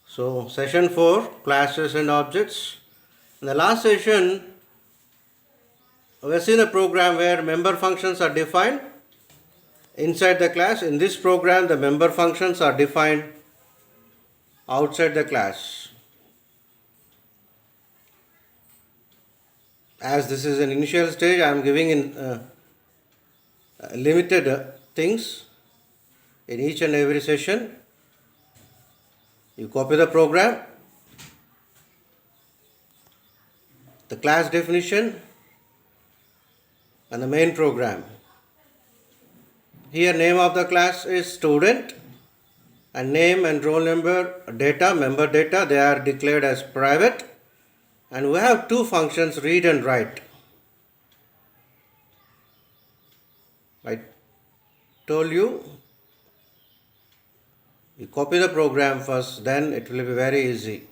So, session 4, classes and objects. In the last session, we have seen a program where member functions are defined inside the class. In this program, the member functions are defined outside the class. As this is an initial stage, I am giving in limited things in each and every session. You copy the program, the class definition, and the main program. Here name of the class is student, and name and roll number data, member data, they are declared as private, and we have two functions, read and write. I told you copy the program first, then it will be very easy.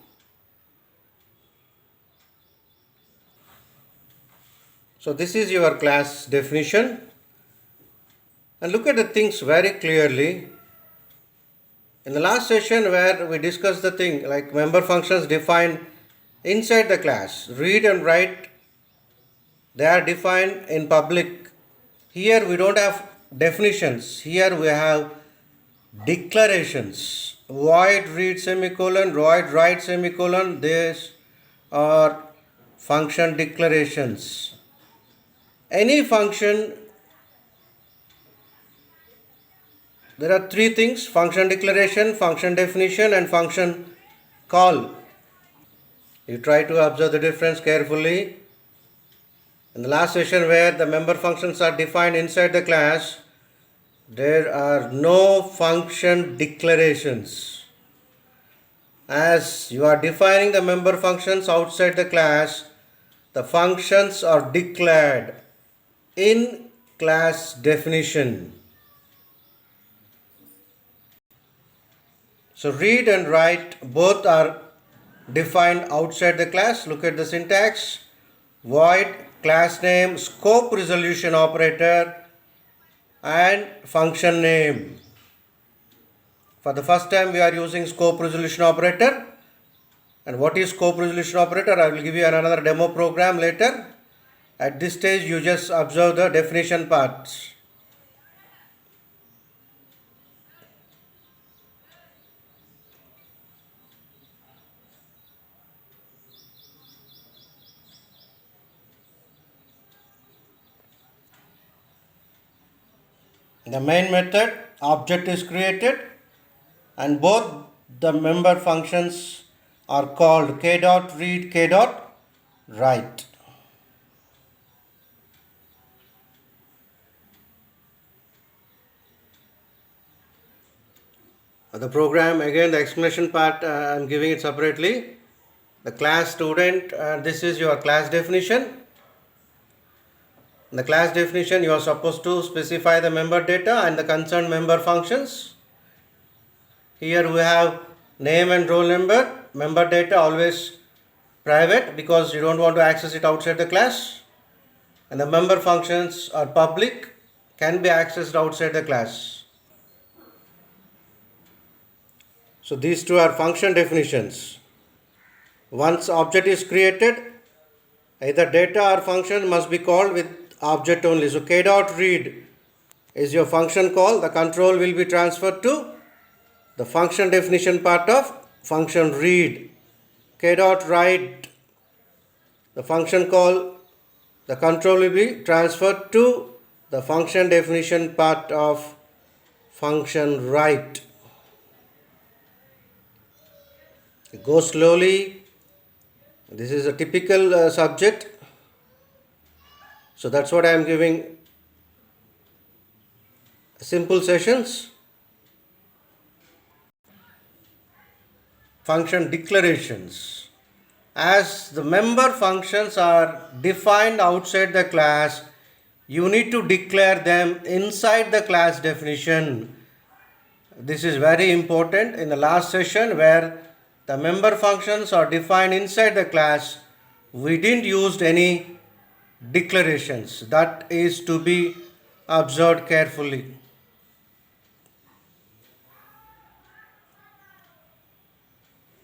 So this is your class definition, and look at the things very clearly. In the last session where we discussed the thing like member functions defined inside the class, read and write, they are defined in public. Here we don't have definitions, here we have declarations. Void read semicolon, void write semicolon, these are function declarations. Any function, there are three things: function declaration, function definition, and function call. You try to observe the difference carefully. In the last session where the member functions are defined inside the class, there are no function declarations. As you are defining the member functions outside the class, the functions are declared in class definition. So read and write both are defined outside the class. Look at the syntax: void, class name, scope resolution operator, and function name. For the first time we are using scope resolution operator. And what is scope resolution operator? I will give you another demo program later. At this stage you just observe the definition parts. The main method, object is created, and both the member functions are called k.read, k.write. The program, again the explanation part, I am giving it separately. The class student, this is your class definition. In the class definition, you are supposed to specify the member data and the concerned member functions. Here we have name and roll number, member data always private because you don't want to access it outside the class, and the member functions are public, can be accessed outside the class. So these two are function definitions. Once object is created, either data or function must be called with object only. So k.read is your function call. The control will be transferred to the function definition part of function read. K.write, the function call, the control will be transferred to the function definition part of function write. Go slowly. This is a typical subject. So that's what I am giving simple sessions. Function declarations. As the member functions are defined outside the class, you need to declare them inside the class definition. This is very important. In the last session where the member functions are defined inside the class, we didn't use any declarations. That is to be observed carefully.